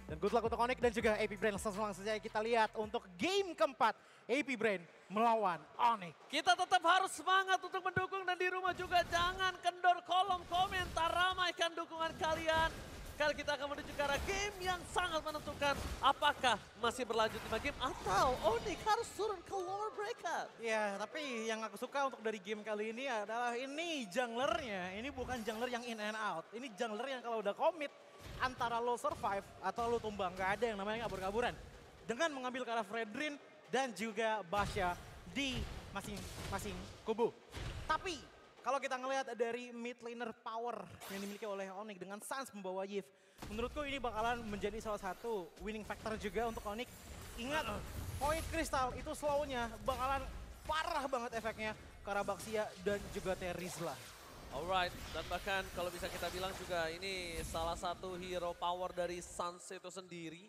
Dan good luck untuk Onyx dan juga AP Brain. Langsung saja kita lihat untuk game keempat. AP Brain melawan Onyx. Kita tetap harus semangat untuk mendukung dan di rumah juga jangan kendor kolom komentar. Ramaikan dukungan kalian. Kali kita akan menuju ke arah game yang sangat menentukan apakah masih berlanjut 5 game atau Onyx harus turun ke lower bracket. Ya, tapi yang aku suka untuk dari game kali ini adalah ini junglernya. Ini bukan jungler yang in and out. Ini jungler yang kalau udah commit antara lo survive atau lo tumbang. Gak ada yang namanya kabur-kaburan. Dengan mengambil ke arah Fredrin dan juga Basha di masing-masing kubu. Tapi kalau kita ngelihat dari mid laner power yang dimiliki oleh Onyx dengan Sans membawa Yves, menurutku ini bakalan menjadi salah satu winning factor juga untuk Onyx. Ingat, point kristal itu slownya bakalan parah banget efeknya ke arah Baxia dan juga Terizla. Alright, dan bahkan kalau bisa kita bilang juga ini salah satu hero power dari Sans itu sendiri.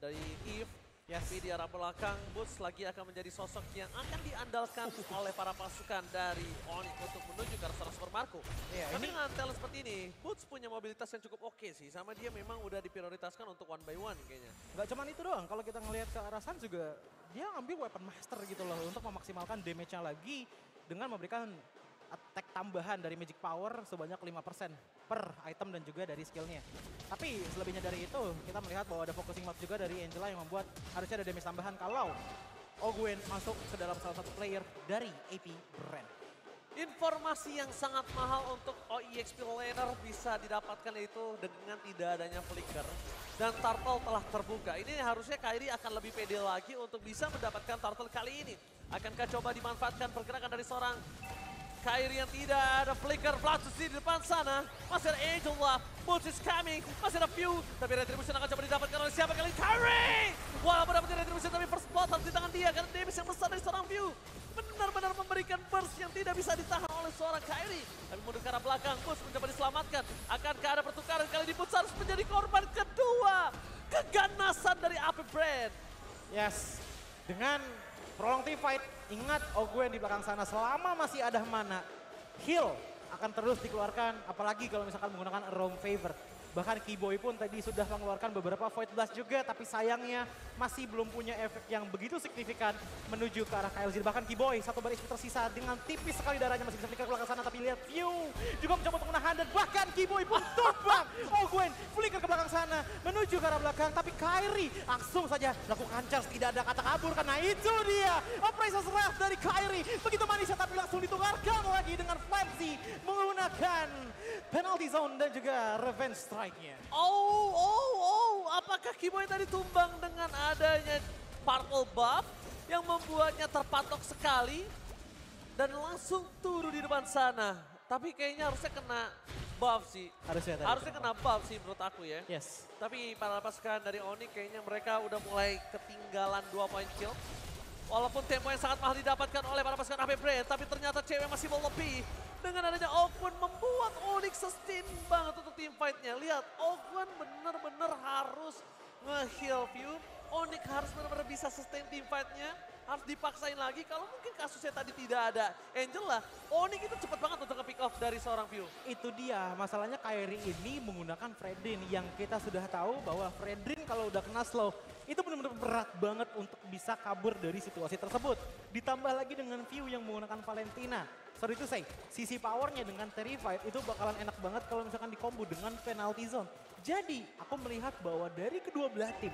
Dari Eve. Tapi di arah belakang, Boots lagi akan menjadi sosok yang akan diandalkan oleh para pasukan dari Onyx untuk menuju ke arah Super Marco. Tapi dengan talent seperti ini, Boots punya mobilitas yang cukup oke sih. Sama dia memang udah diprioritaskan untuk 1 by 1 kayaknya. Gak cuman itu doang, kalau kita ngelihat ke arah Sun juga, dia ambil weapon master gitu loh untuk memaksimalkan damage-nya lagi dengan memberikan attack tambahan dari magic power sebanyak 5% per item dan juga dari skillnya. Tapi selebihnya dari itu, kita melihat bahwa ada focusing mark juga dari Angela yang membuat harusnya ada damage tambahan kalau Ogwen masuk ke dalam salah satu player dari AP Brand. Informasi yang sangat mahal untuk OEXP laner bisa didapatkan itu dengan tidak adanya flicker. Dan Turtle telah terbuka. Ini harusnya Kairi akan lebih pede lagi untuk bisa mendapatkan Turtle kali ini. Akankah coba dimanfaatkan pergerakan dari seorang Kairi yang tidak ada flicker, Blattus di depan sana. Masih ada Angel lah, Boots is coming, masih ada Few. Tapi Retribution akan coba didapatkan oleh siapa kali? Kairi! Walaupun dapat Retribution tapi first blood harus di tangan dia karena damage yang besar dari seorang Few. Benar-benar memberikan burst yang tidak bisa ditahan oleh seorang Kairi. Tapi mundur ke arah belakang, Boots mencoba diselamatkan. Akankah ada pertukaran kali ini Boots harus menjadi korban kedua. Keganasan dari AP Brand. Yes, dengan prolong team fight, ingat Ogwen di belakang sana selama masih ada mana, heal akan terus dikeluarkan, apalagi kalau misalkan menggunakan Roam Favor. Bahkan Keyboy pun tadi sudah mengeluarkan beberapa Void Blast juga, tapi sayangnya masih belum punya efek yang begitu signifikan menuju ke arah KLZ. Bahkan Keyboy, satu bar HP tersisa dengan tipis sekali darahnya masih bisa flicker ke belakang sana, tapi lihat View juga mencoba untuk menahan dan bahkan Keyboy pun tumbang. Ogwen flicker ke belakang sana menuju ke arah belakang, tapi Kairi langsung saja lakukan charge, tidak ada kata kabur karena itu dia. Operation Wrath dari Kairi, begitu manisnya tapi langsung ditukarkan lagi dengan Frenzy menggunakan penalty zone dan juga revenge strike-nya. Apakah Keyboy tadi tumbang dengan adanya purple buff yang membuatnya terpatok sekali dan langsung turun di depan sana. Tapi kayaknya harusnya kena buff sih. Harusnya kena buff sih menurut aku ya. Yes. Tapi para pasukan dari Onyx kayaknya mereka udah mulai ketinggalan 2 point kill. Walaupun tempo yang sangat mahal didapatkan oleh para pasukan AP Brand, tapi ternyata cewek masih mau lebih. Dengan adanya Ogwen membuat Onyx sustain banget untuk team fight-nya. Lihat, Ogwen bener-bener harus nge-heal View. Onyx harus benar-benar bisa sustain team fight-nya. Harus dipaksain lagi, kalau mungkin kasusnya tadi tidak ada Angel lah. Onyx itu cepat banget untuk nge-pick off dari seorang View. Itu dia, masalahnya Kairi ini menggunakan Fredrin yang kita sudah tahu bahwa Fredrin kalau udah kena slow, itu benar-benar berat banget untuk bisa kabur dari situasi tersebut. Ditambah lagi dengan View yang menggunakan Valentina. Sorry to say, sisi powernya dengan Terrified itu bakalan enak banget kalau misalkan dikombo dengan penalty zone. Jadi, aku melihat bahwa dari kedua belah tim,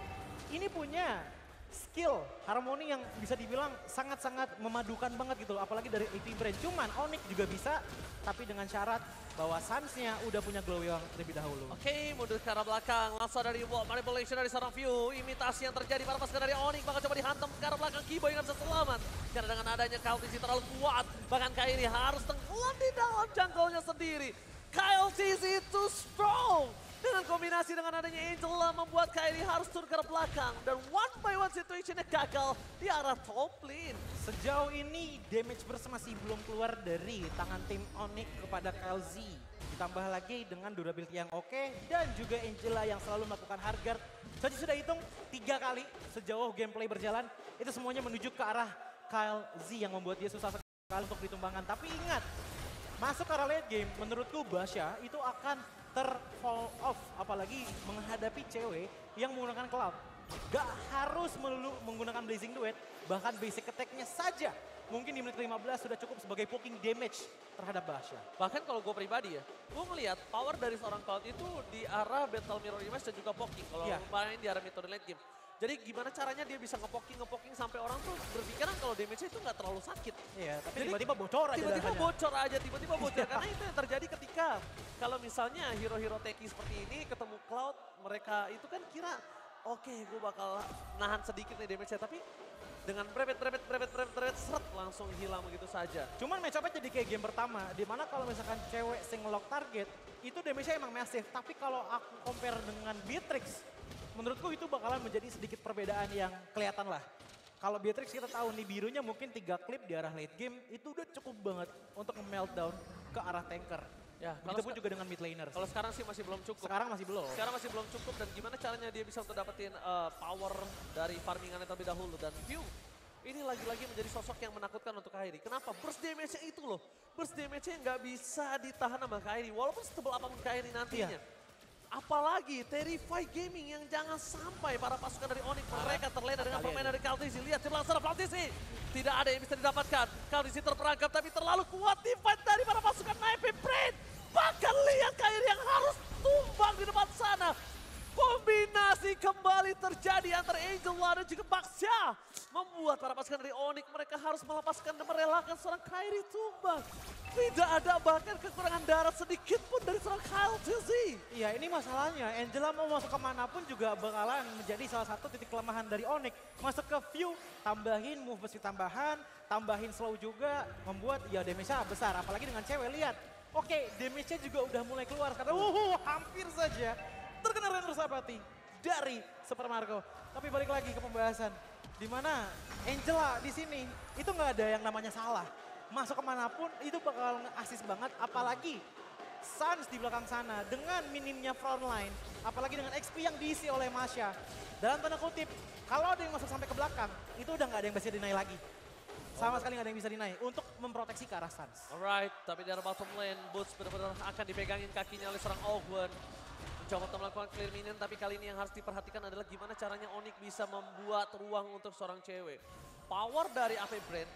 ini punya skill, harmoni yang bisa dibilang sangat-sangat memadukan banget gitu loh. Apalagi dari AP Brand. Cuman Onyx juga bisa, tapi dengan syarat bahwa Sans-nya udah punya glow yang terlebih dahulu. Oke, mundur ke arah belakang. Langsung dari wall manipulation dari seorang View. Imitasi yang terjadi para pasukan dari Onyx. Bakal coba dihantam ke arah belakang. Keyboy nggak bisa selamat. Karena dengan adanya KLTC terlalu kuat. Bahkan Kairi harus tenggelam di dalam jungle-nya sendiri. KLTC too strong. Dengan kombinasi dengan adanya Angela membuat Kairi harus turun ke arah belakang. Dan 1 by 1 situationnya gagal di arah top lane. Sejauh ini damage burst masih belum keluar dari tangan tim Onyx kepada KLZ. Ditambah lagi dengan durability yang oke dan juga Angela yang selalu melakukan hard guard. Saya sudah hitung 3 kali sejauh gameplay berjalan. Itu semuanya menuju ke arah KLZ yang membuat dia susah sekali untuk ditumbangkan. Tapi ingat, masuk ke arah late game, menurutku Basha itu akan fall off. Apalagi menghadapi cewek yang menggunakan Cloud. Gak harus melulu menggunakan Blazing Duet, bahkan basic attack-nya saja. Mungkin di menit ke-15 sudah cukup sebagai poking damage terhadap Basha. Bahkan kalau gue pribadi ya, gue melihat power dari seorang Cloud itu di arah Battle Mirror Image dan juga poking. Kalau main di arah metode late game. Jadi gimana caranya dia bisa ngepoking sampai orang tuh berpikiran kalau damage-nya itu nggak terlalu sakit. Iya, tapi tiba-tiba bocor aja. Tiba-tiba bocor. Karena itu yang terjadi ketika kalau misalnya hero-hero tanky seperti ini ketemu Cloud, mereka itu kan kira, oke, gue bakal nahan sedikit nih damage-nya. Tapi dengan brebet, seret langsung hilang begitu saja. Cuman match-up-nya jadi kayak game pertama, dimana kalau misalkan cewek nge-lock target, itu damage-nya emang massive. Tapi kalau aku compare dengan Beatrix, menurutku itu bakalan menjadi sedikit perbedaan yang kelihatan lah. Kalau Beatrix kita tahu nih birunya mungkin 3 klip di arah late game, itu udah cukup banget untuk nge-meltdown ke arah tanker. Ya, Begitupun juga dengan mid laner. Kalau sekarang sih masih belum cukup. Sekarang masih belum cukup dan gimana caranya dia bisa untuk dapetin power dari farmingannya terlebih dahulu. Dan View ini lagi-lagi menjadi sosok yang menakutkan untuk Kairi. Kenapa? Burst damage-nya itu loh. Burst damage-nya nggak bisa ditahan sama Kairi. Walaupun setebal apapun Kairi nantinya. Iya. Apalagi Terrify Gaming yang jangan sampai para pasukan dari Onyx mereka terlena dengan permainan dari Kaltizi. Lihat celah sana Kaltizi. Tidak ada yang bisa didapatkan. Kaltizi terperangkap tapi terlalu kuat di fight dari para pasukan Naive Brain. Bahkan lihat Kairi yang harus tumbang di depan sana. Kombinasi kembali terjadi antara Angel dan juga Baxia. Membuat para pasukan dari Onyx mereka harus melepaskan dan merelakan seorang Kairi tumbang. Tidak ada bahkan kekurangan darah sedikit pun dari seorang Kaltizi. Iya, ini masalahnya. Angela mau masuk kemanapun juga bakalan menjadi salah satu titik kelemahan dari Onyx. Masuk ke view, tambahin move besi tambahan, tambahin slow juga, membuat ya damage-nya besar. Apalagi dengan cewek, lihat. Oke, damage-nya juga udah mulai keluar. Karena hampir saja terkena Renner Sabati dari Super Marco. Tapi balik lagi ke pembahasan. Dimana Angela di sini itu nggak ada yang namanya salah. Masuk kemanapun itu bakal nge-assist banget, apalagi Suns di belakang sana dengan minimnya frontline, apalagi dengan XP yang diisi oleh Masha. Dalam tanda kutip, kalau ada yang masuk sampai ke belakang, itu udah nggak ada yang bisa deny lagi. Sama sekali nggak ada yang bisa deny untuk memproteksi ke arah Suns. Alright, tapi dari bottom lane, Boots benar-benar akan dipegangin kakinya oleh seorang Ogwen. Mencoba untuk melakukan clear minion, tapi kali ini yang harus diperhatikan adalah gimana caranya Onyx bisa membuat ruang untuk seorang cewek. Power dari AP Brand,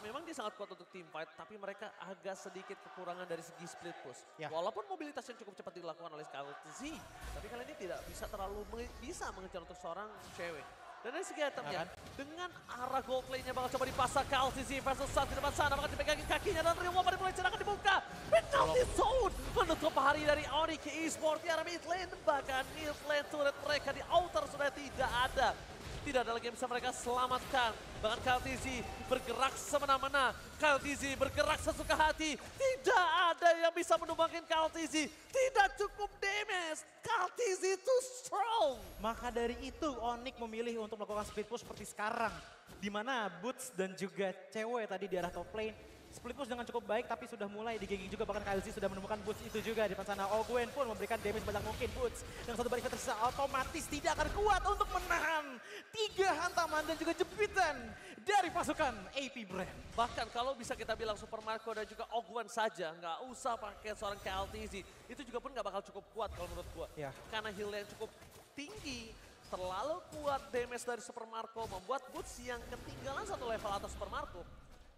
memang dia sangat kuat untuk team fight, tapi mereka agak sedikit kekurangan dari segi split push. Ya. Walaupun mobilitas yang cukup cepat dilakukan oleh Kaltizi, tapi kali ini tidak bisa terlalu bisa mengejar untuk seorang cewek. Dan dari segi itemnya, dengan arah gold lane-nya bakal coba dipasang Kaltizi versus Suns di depan sana, bakal dipegangin kakinya dan Rio Wapar mulai akan dibuka. Penalty zone menutup hari dari Onyx Esports di arah mid lane, bahkan mid lane turret mereka di outer sudah tidak ada. Tidak ada lagi yang bisa mereka selamatkan. Bahkan Kaltizi bergerak semena-mena. Kaltizi bergerak sesuka hati. Tidak ada yang bisa menumbangkan Kaltizi. Tidak cukup damage. Kaltizi too strong. Maka dari itu Onyx memilih untuk melakukan split push seperti sekarang. Dimana Boots dan juga cewek tadi di arah top lane. Split push dengan cukup baik tapi sudah mulai digiging juga, bahkan KLZ sudah menemukan Boots itu juga di depan sana. Ogwen pun memberikan damage banyak mungkin. Boots yang satu baris tersisa otomatis tidak akan kuat untuk menahan 3 hantaman dan juga jepitan dari pasukan AP Brand. Bahkan kalau bisa kita bilang Super Marco dan juga Ogwen saja, nggak usah pakai seorang KLTZ, itu juga pun nggak bakal cukup kuat kalau menurut gua. Ya. Karena heal yang cukup tinggi, terlalu kuat damage dari Super Marco membuat Boots yang ketinggalan satu level atas Super Marco,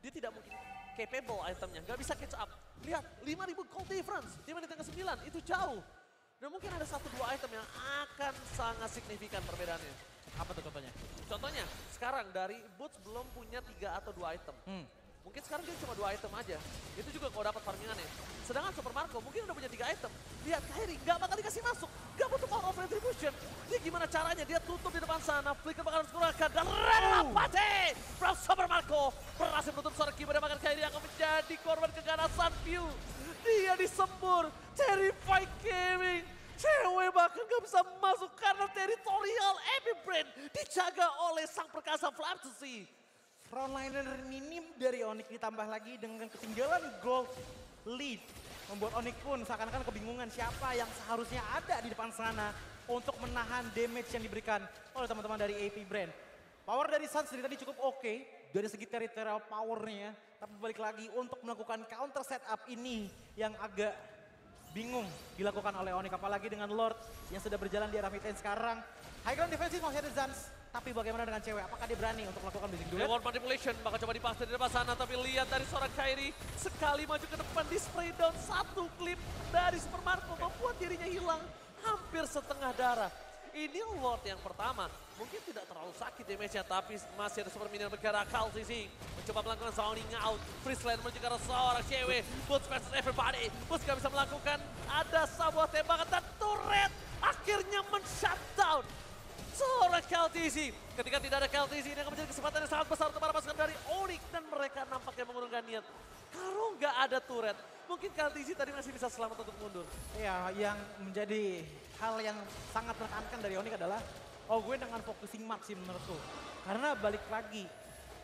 dia tidak mungkin capable itemnya, nggak bisa catch up. Lihat, 5.000 gold difference di menit ke-9, itu jauh. Dan mungkin ada 1-2 item yang akan sangat signifikan perbedaannya. Apa tuh contohnya? Contohnya, sekarang dari Boots belum punya 3 atau 2 item. Mungkin sekarang dia cuma 2 item aja. Itu juga kalau dapat farmingannya. Sedangkan Super Marco mungkin udah punya 3 item. Lihat Kairi nggak bakal dikasih masuk. Nggak butuh power of retribution. Dia gimana caranya? Dia tutup di depan sana. Flicker bakal menggunakan. Dan Renapati from Super Marco berhasil menutup seorang Kiba. Dan bahkan Kairi akan menjadi korban keganasan View. Dia disembur. Terrify Gaming. Cewek bahkan gak bisa masuk karena teritorial Epic Brand dijaga oleh sang perkasa Flapsy. Frontliner minim dari Onyx ditambah lagi dengan ketinggalan gold lead. Membuat Onyx pun seakan-akan kebingungan siapa yang seharusnya ada di depan sana untuk menahan damage yang diberikan oleh teman-teman dari AP Brand. Power dari Suns dari tadi cukup oke, dari segi territorial powernya, tapi balik lagi untuk melakukan counter setup ini yang agak bingung dilakukan oleh Onyx, apalagi dengan Lord yang sudah berjalan di arah mid lane sekarang. High ground defensive masih ada Zans, tapi bagaimana dengan cewek? Apakah dia berani untuk melakukan losing duet? Reward manipulation bakal coba dipas dari depan sana, tapi lihat dari seorang Kairi sekali maju ke depan di spray down, satu klip dari Supermarco membuat dirinya hilang hampir setengah darah. Ini Lord yang pertama, mungkin tidak terlalu sakit damage-nya, tapi masih ada super minion bergerak. Kaltisi mencoba melakukan zoning out, Friesland menuju ke arah seorang cewek, Boots versus everybody, Boots gak bisa melakukan, ada sebuah tembakan dan turret akhirnya men-shutdown seorang Kaltisi. Ketika tidak ada Kaltisi, ini akan menjadi kesempatan yang sangat besar untuk para pasukan dari Onyx, dan mereka nampaknya mengurungkan niat. Kalau nggak ada turret, mungkin Kaltisi tadi masih bisa selamat untuk mundur. Ya, yang menjadi hal yang sangat menekankan dari Onyx adalah gue dengan focusing mark sih menurutku. Karena balik lagi,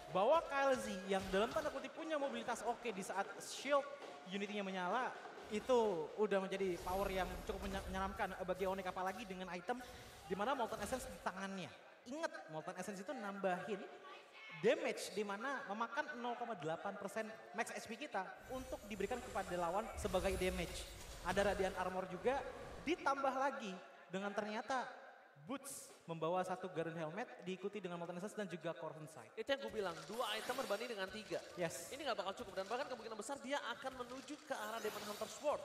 bahwa KLZ yang dalam tanda kutip punya mobilitas oke di saat shield unity-nya menyala, itu udah menjadi power yang cukup menyeramkan bagi Onyx, apalagi dengan item di mana Molten Essence di tangannya. Ingat, Molten Essence itu nambahin damage di mana memakan 0,8% max HP kita untuk diberikan kepada lawan sebagai damage. Ada Radiant Armor juga, ditambah lagi dengan ternyata Boots membawa satu Garden Helmet diikuti dengan Molten Essence dan juga Corvin Sight. Itu yang gue bilang, 2 item berbanding dengan 3. Yes. Ini gak bakal cukup, dan bahkan kemungkinan besar dia akan menuju ke arah Demon Hunter Sword.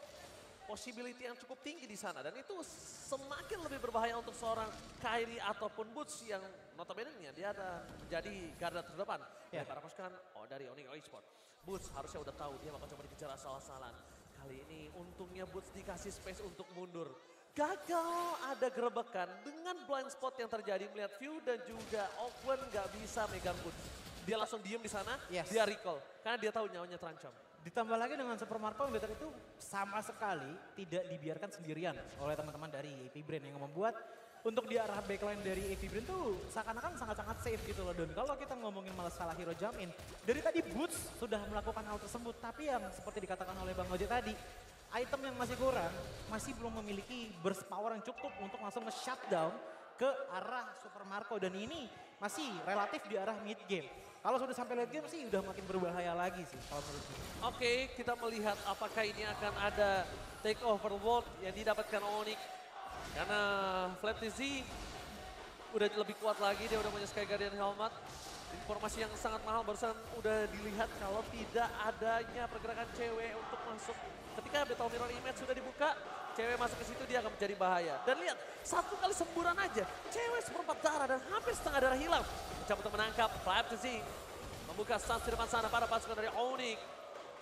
Possibility yang cukup tinggi di sana, dan itu semakin lebih berbahaya untuk seorang Kairi ataupun Boots yang notabene-nya dia ada menjadi garda terdepan dari para pasukan dari Onyx Esports. Boots harusnya udah tahu dia bakal coba dikejar asal-asalan. Kali ini untungnya Boots dikasih space untuk mundur. Gagal ada gerebekan dengan blind spot yang terjadi melihat View dan juga Oakwen nggak bisa megang Boots. Dia langsung diem di sana, dia recall karena dia tahu nyawanya terancam. Ditambah lagi dengan Supermarco yang itu sama sekali tidak dibiarkan sendirian oleh teman-teman dari AP Brain yang membuat untuk di arah backline dari AP Brain tuh seakan-akan sangat-sangat safe gitu loh. Dan kalau kita ngomongin malah salah hero jump in, dari tadi Boots sudah melakukan hal tersebut, tapi yang seperti dikatakan oleh Bang Oje tadi, item yang masih kurang, masih belum memiliki burst power yang cukup untuk langsung nge-shutdown ke arah Supermarco, dan ini masih relatif di arah mid game. Kalau sudah sampai late game sih udah makin berbahaya lagi sih kalau menurut gue. Oke, kita melihat apakah ini akan ada take over world yang didapatkan Onyx. Karena Flap TZ udah lebih kuat lagi, dia udah punya Sky Guardian Helmet. Informasi yang sangat mahal barusan udah dilihat kalau tidak adanya pergerakan cewek untuk masuk. Ketika Battle Mirror Image sudah dibuka, cewek masuk ke situ dia akan menjadi bahaya. Dan lihat, satu kali semburan aja, cewek seperempat darah dan hampir setengah darah hilang. Mencoba untuk menangkap Flap TZ. Membuka stance di depan sana para pasukan dari Onyx.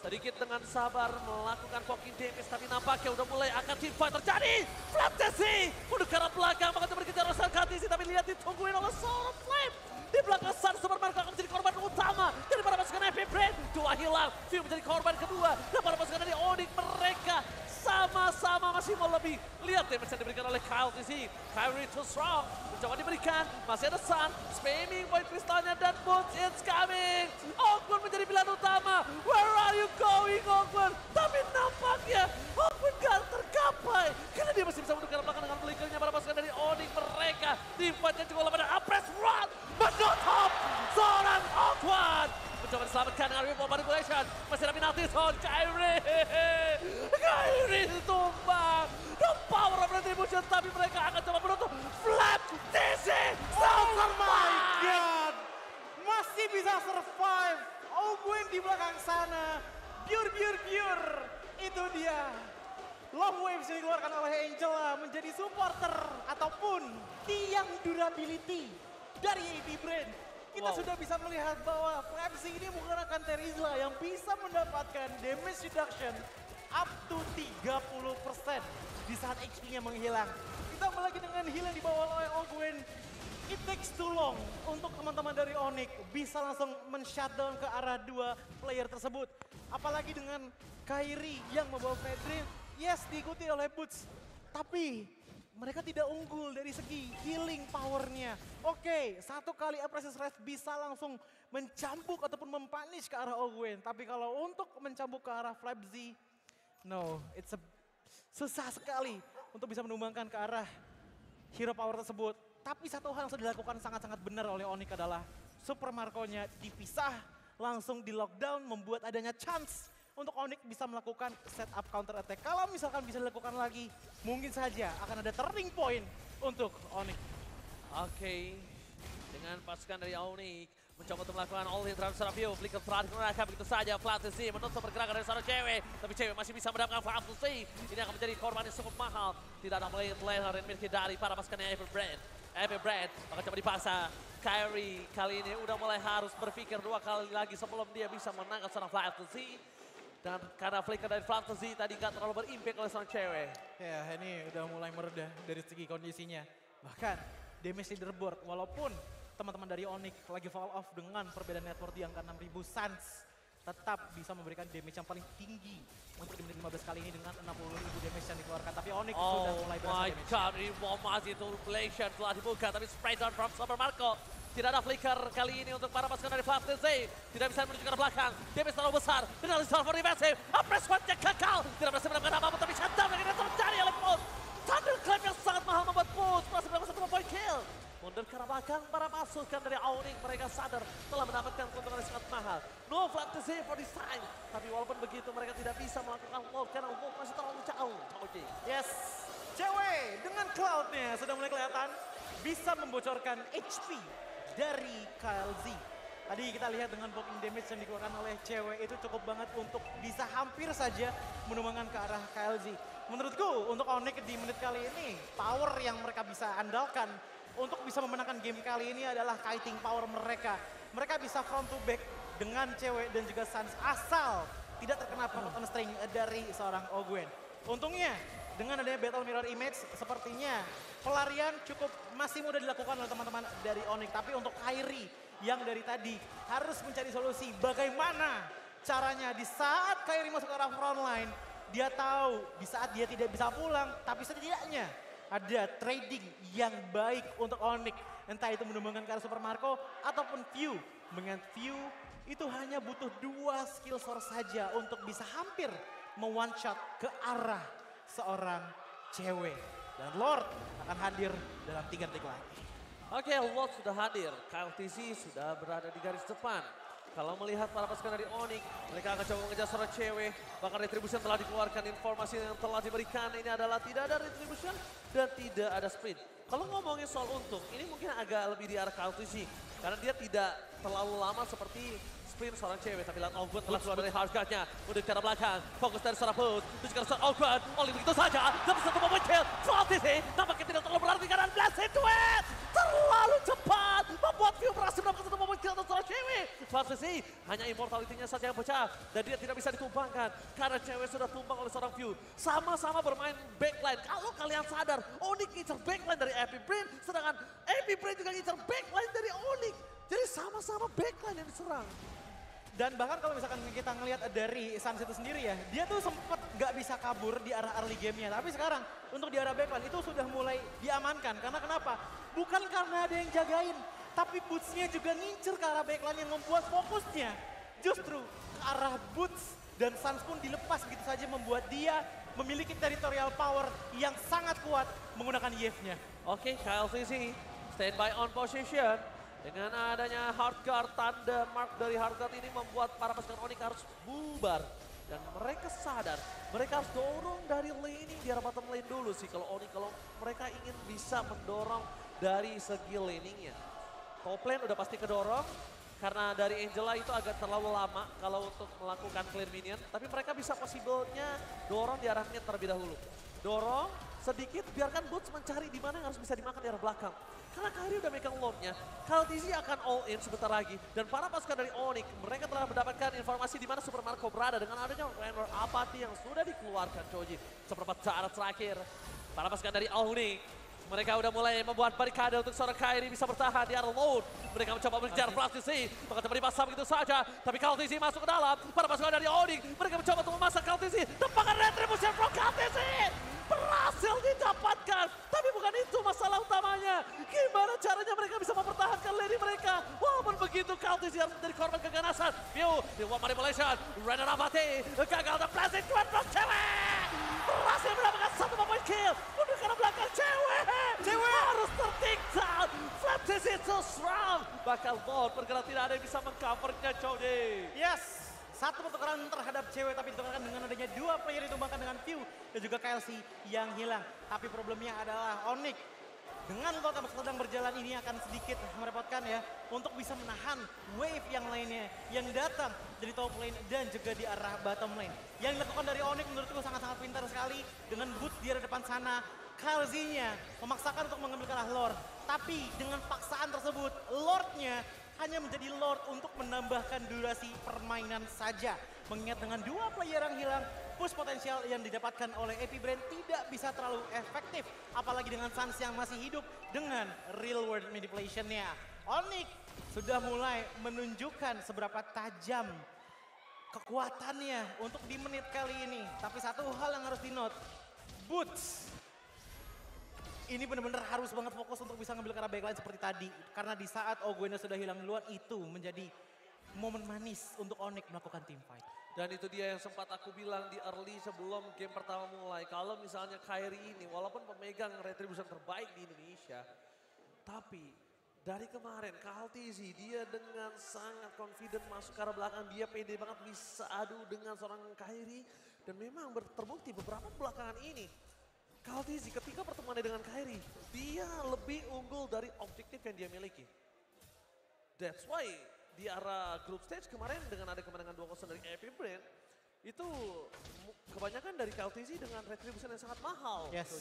Sedikit dengan sabar melakukan poking damage, tapi nampaknya udah mulai akan teamfight terjadi. Flap TZ mundur ke arah belakang, bakal berkejar oleh Kaltisi, tapi lihat ditungguin oleh seorang Flame. Di belakang sana Supermarco akan menjadi korban utama dari para pasukan AP Brain. 2 hilang, View menjadi korban kedua. Dan para pasukan dari Onyx mereka sama-sama masih mau lebih. Lihat damage yang diberikan oleh Kaltisi. Kyrie too strong, mencoba diberikan. Masih ada Sun, spamming point kristalnya dan Boots, it's coming. Oakwood menjadi pilihan utama. Where are you going, Oakwood? Tapi nampaknya Oakwood gak tergapai. Karena dia masih bisa mundur ke arah belakang dengan flickernya para pasukan dari Onyx. Mereka teamfightnya cukup lemah dan Apres run. But not top, seorang Oakwood. Mencoba diselamatkan dengan Ripple Manipulation. Masih ada penalti on Kyrie. Kyrie tumbang. The power of retribution, tapi mereka akan coba menutup. Flap TZ. Oh my god, masih bisa survive. Oakwen di belakang sana. Pure. Itu dia. Love Waves yang dikeluarkan oleh Angela menjadi supporter ataupun tiang durability dari AP Brain. Kita sudah bisa melihat bahwa Flapsy ini menggunakan Terizla yang bisa mendapatkan damage reduction up to 30% di saat HP-nya menghilang. Ditambah lagi dengan heal yang dibawa oleh Oakwen. It takes too long untuk teman-teman dari Onyx bisa langsung men-shutdown ke arah 2 player tersebut. Apalagi dengan Kyrie yang membawa Fedrin, yes diikuti oleh Boots. Tapi mereka tidak unggul dari segi healing powernya. Oke, satu kali Apprecious Rest bisa langsung mencambuk ataupun mempunish ke arah Oakwen. Tapi kalau untuk mencambuk ke arah Flapsy, no, it's susah sekali untuk bisa menumbangkan ke arah hero power tersebut. Tapi satu hal yang sudah dilakukan sangat-sangat benar oleh Onyx adalah Super Marco-nya dipisah, langsung di lockdown, membuat adanya chance untuk Onyx bisa melakukan setup counter attack. Kalau misalkan bisa dilakukan lagi, mungkin saja akan ada turning point untuk Onyx. Oke, dengan pasukan dari Onyx mencoba untuk melakukan all-in terhadap seorang View. Flicker terakhir mereka begitu saja. Flatzy menutup pergerakan dari seorang cewek. Tapi cewek masih bisa mendapatkan Flatzy. Ini akan menjadi korban yang cukup mahal. Tidak ada laner yang dimiliki dari para pasukan Everbrand. Everbrand akan coba dipaksa. Kyrie kali ini udah mulai harus berpikir 2 kali lagi sebelum dia bisa menangkap seorang Flatzy. Dan karena flicker dari Flatzy tadi nggak terlalu berimpact oleh seorang cewek. Ya ini udah mulai mereda dari segi kondisinya. Bahkan damage leaderboard walaupun teman-teman dari Onyx lagi fall off dengan perbedaan network di angka 6.000 Suns tetap bisa memberikan damage yang paling tinggi untuk di menit 15 kali ini dengan 60.000 damage yang dikeluarkan. Tapi Onyx sudah mulai berasa damage. Oh my god, ini Womas itu Blation telah dibuka tapi spray down from Super Marco. Tidak ada flicker kali ini untuk para pasukan dari Flatzy. Tidak bisa menuju ke belakang. Damage terlalu besar. Dengan Lizard for defensive. Press one-nya gagal. Tidak berhasil mendapatkan apa-apa tapi shutdown yang ini terjadi oleh Pulse. Thunderclap yang sangat mahal membuat Pulse berhasil mendapatkan 1 point kill. Mundur ke arah belakang para pasukan dari Onyx. Mereka sadar telah mendapatkan keuntungan yang sangat mahal. No Flatzy for this time. Tapi walaupun begitu mereka tidak bisa melakukan load karena load masih terlalu jauh. Oke. Yes, cewek dengan cloud-nya sudah mulai kelihatan bisa membocorkan HP dari KLZ. Tadi kita lihat dengan blocking damage yang dikeluarkan oleh cewek itu cukup banget untuk bisa hampir saja menumbangkan ke arah KLZ. Menurutku untuk Onyx di menit kali ini power yang mereka bisa andalkan untuk bisa memenangkan game kali ini adalah kiting power mereka. Mereka bisa front to back dengan cewek dan juga Suns asal tidak terkena penonton string dari seorang Ogwen. Untungnya dengan adanya Battle Mirror Image sepertinya pelarian cukup masih mudah dilakukan oleh teman-teman dari Onyx. Tapi untuk Kyrie yang dari tadi harus mencari solusi bagaimana caranya di saat Kyrie masuk ke arah front line. Dia tahu di saat dia tidak bisa pulang tapi setidaknya ada trading yang baik untuk Onyx. Entah itu menumbangkan ke arah Super Marco ataupun View. Dengan View itu hanya butuh 2 skill source saja untuk bisa hampir me-one shot ke arah seorang cewek. Dan Lord akan hadir dalam 3 detik lagi. Oke, Lord sudah hadir. KLTC sudah berada di garis depan. Kalau melihat para pasukan dari Onyx, mereka akan coba mengejar seorang cewek. Bahkan retribution telah dikeluarkan, informasi yang telah diberikan ini adalah tidak ada retribution dan tidak ada sprint. Kalau ngomongin soal untung, ini mungkin agak lebih di arah KLTC. Karena dia tidak terlalu lama seperti sprint seorang cewek. Tapi lihat Ogwen telah keluar dari hardguard-nya. Mudik ke arah belakang, fokus dari seorang Pulse. Tujuh ke arah seorang Ogwen, oleh begitu saja. Dapat 1 moment kill, Flatzy nampaknya tidak terlalu berarti karena Blast Duet. Terlalu cepat, membuat View berhasil mendapatkan 1 moment kill untuk seorang cewek. Flatzy hanya immortality-nya saja yang pecah. Dan dia tidak bisa ditumbangkan karena cewek sudah tumbang oleh seorang View. Sama-sama bermain backline. Kalau kalian sadar, Onyx ngincer backline dari Everbrand, sedangkan Everbrand juga ngincer backline dari Onyx. Jadi sama-sama backline yang diserang. Dan bahkan kalau misalkan kita ngelihat dari Suns itu sendiri ya, dia tuh sempet gak bisa kabur di arah early game-nya. Tapi sekarang untuk di arah backline itu sudah mulai diamankan. Karena kenapa? Bukan karena ada yang jagain, tapi Boots-nya juga ngincer ke arah backline yang membuat fokusnya justru ke arah Boots. Dan Suns pun dilepas begitu saja membuat dia memiliki territorial power yang sangat kuat menggunakan Yave-nya. Oke, KLTC standby on position. Dengan adanya hardguard, tanda mark dari hardguard ini membuat para pasukan Onyx harus bubar. Dan mereka sadar, mereka harus dorong dari laning di arah bottom lane dulu sih kalau Onyx. Kalau mereka ingin bisa mendorong dari segi laningnya. Top lane udah pasti kedorong, karena dari Angela itu agak terlalu lama kalau untuk melakukan clear minion. Tapi mereka bisa possible-nya dorong di arah mid terlebih dahulu. Dorong sedikit, biarkan Boots mencari di mana yang harus bisa dimakan di arah belakang. Karena Kyrie udah megang load-nya, KLTC akan all in sebentar lagi. Dan para pasukan dari Onyx, mereka telah mendapatkan informasi di mana Super Marco berada dengan adanya Rainbow Apathy yang sudah dikeluarkan, Choji. Seperempat saat terakhir, para pasukan dari Onyx, mereka udah mulai membuat barikade untuk seorang Kyrie bisa bertahan di arah load. Mereka mencoba mengejar Flatzy, maka coba dipasang begitu saja. Tapi KLTC masuk ke dalam, para pasukan dari Onyx, mereka mencoba untuk memasak KLTC. Tembakan retribution from KLTC! Berhasil didapatkan, tapi bukan itu masalah utamanya. Gimana caranya mereka bisa mempertahankan lane mereka? Walaupun begitu, KLTC harus menjadi korban keganasan. View, di one manipulation, Rainer Apathy, gagal dan Blast Duet from cewek. Berhasil mendapatkan 1 point kill. Mundur ke arah belakang cewek. Cewek harus tertinggal. Flatzy Natus Round. Bakal Lord bergerak, tidak ada yang bisa mengcovernya, Cody. Yes, satu pertukaran terhadap cewek tapi ditukarkan dengan adanya dua player ditumbangkan dengan View dan juga KLC yang hilang. Tapi problemnya adalah Onyx dengan Lord yang sedang berjalan ini akan sedikit merepotkan ya untuk bisa menahan wave yang lainnya yang datang dari top lane dan juga di arah bottom lane. Yang dilakukan dari Onyx menurutku sangat-sangat pintar sekali dengan boots di arah depan sana. KLZ-nya memaksakan untuk mengambil ke arah Lord. Tapi dengan paksaan tersebut, Lord-nya hanya menjadi Lord untuk menambahkan durasi permainan saja. Mengingat dengan dua player yang hilang, push potensial yang didapatkan oleh Epic Brain tidak bisa terlalu efektif. Apalagi dengan Sans yang masih hidup dengan real world manipulation-nya. Onyx sudah mulai menunjukkan seberapa tajam kekuatannya untuk di menit kali ini. Tapi satu hal yang harus di-note, Boots ini benar-benar harus banget fokus untuk bisa ngambil ke arah backline seperti tadi. Karena di saat Ogwena sudah hilang duluan, itu menjadi momen manis untuk Onyx melakukan team fight. Dan itu dia yang sempat aku bilang di early sebelum game pertama mulai. Kalau misalnya Kairi ini, walaupun pemegang retribution terbaik di Indonesia, tapi dari kemarin KLTZ dia dengan sangat confident masuk ke arah belakang. Dia pede banget bisa adu dengan seorang Kairi. Dan memang terbukti beberapa belakangan ini, KLTZ ketika pertemuannya dengan Kairi, dia lebih unggul dari objektif yang dia miliki. That's why di arah group stage kemarin dengan ada kemenangan 2-0 dari Epic Brain, itu kebanyakan dari KLTZ dengan retribution yang sangat mahal. Yes,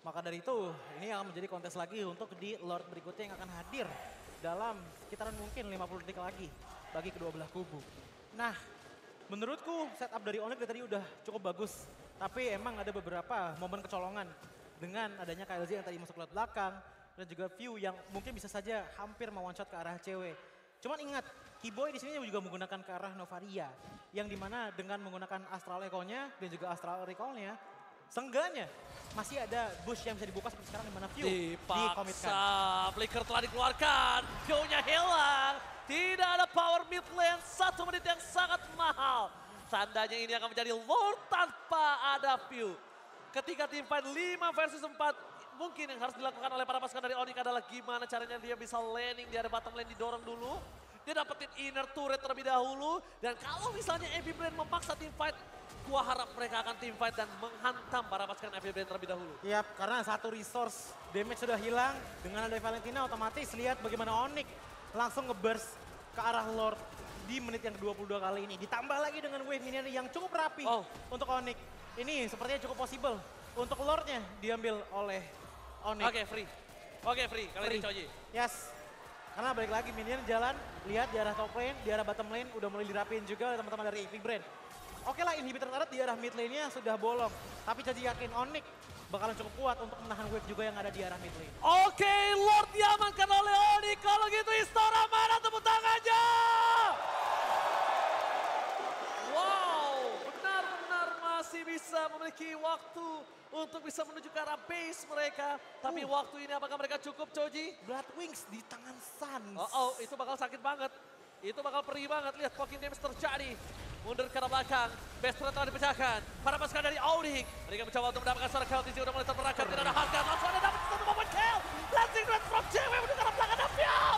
maka dari itu ini akan menjadi kontes lagi untuk di Lord berikutnya yang akan hadir dalam sekitaran mungkin 50 detik lagi bagi kedua belah kubu. Nah, menurutku setup dari Onyx tadi udah cukup bagus. Tapi emang ada beberapa momen kecolongan dengan adanya KLZ yang tadi masuk ke belakang dan juga View yang mungkin bisa saja hampir mau one shot ke arah cewek. Cuman ingat, Keyboy di sini juga menggunakan ke arah Novaria yang dimana dengan menggunakan Astral Echo-nya dan juga Astral Recall-nya, seenggaknya masih ada bush yang bisa dibuka seperti sekarang dimana View dikomitkan. Flicker telah dikeluarkan, View-nya hilang. Tidak ada power mid lane, 1 menit yang sangat mahal. Tandanya ini akan menjadi Lord tanpa ada View. Ketika tim fight 5 versus 4, mungkin yang harus dilakukan oleh para pasukan dari Onyx adalah gimana caranya dia bisa landing di area bottom lane, didorong dulu. Dia dapetin inner turret terlebih dahulu. Dan kalau misalnya Epic Brain memaksa tim fight, gua harap mereka akan tim fight dan menghantam para pasukan Epic Brain terlebih dahulu. Yap, karena satu resource damage sudah hilang. Dengan ada Valentina otomatis lihat bagaimana Onyx langsung nge-burst ke arah Lord di menit yang ke-22 kali ini. Ditambah lagi dengan wave minion yang cukup rapi untuk Onyx. Ini sepertinya cukup possible untuk Lordnya diambil oleh Onyx. Oke, free. Kali ini Choji. Yes. Karena balik lagi minion jalan, lihat di arah top lane, di arah bottom lane udah mulai dirapiin juga oleh teman-teman dari Epic Brain. Oke lah, inhibitor turret di arah mid lane-nya sudah bolong. Tapi Choji yakin Onyx bakalan cukup kuat untuk menahan wave juga yang ada di arah mid lane. Oke, Lord diamankan oleh Onyx. Kalau gitu Istora mana tepuk tangannya? Wow, benar-benar masih bisa memiliki waktu untuk bisa menuju ke arah base mereka. Tapi waktu ini apakah mereka cukup, Choji? Blood Wings di tangan Sans. Itu bakal sakit banget. Itu bakal perih banget. Lihat poking damage terjadi. Mundur ke arah belakang. Best friend telah dipecahkan. Para pasukan dari Onyx. Mereka mencoba untuk mendapatkan seorang kill. TJ udah mulai terperangkap. Tidak ada harga. Langsung ada dapat satu momen kill. Lansing red from JW menuju ke arah belakang. Dan View.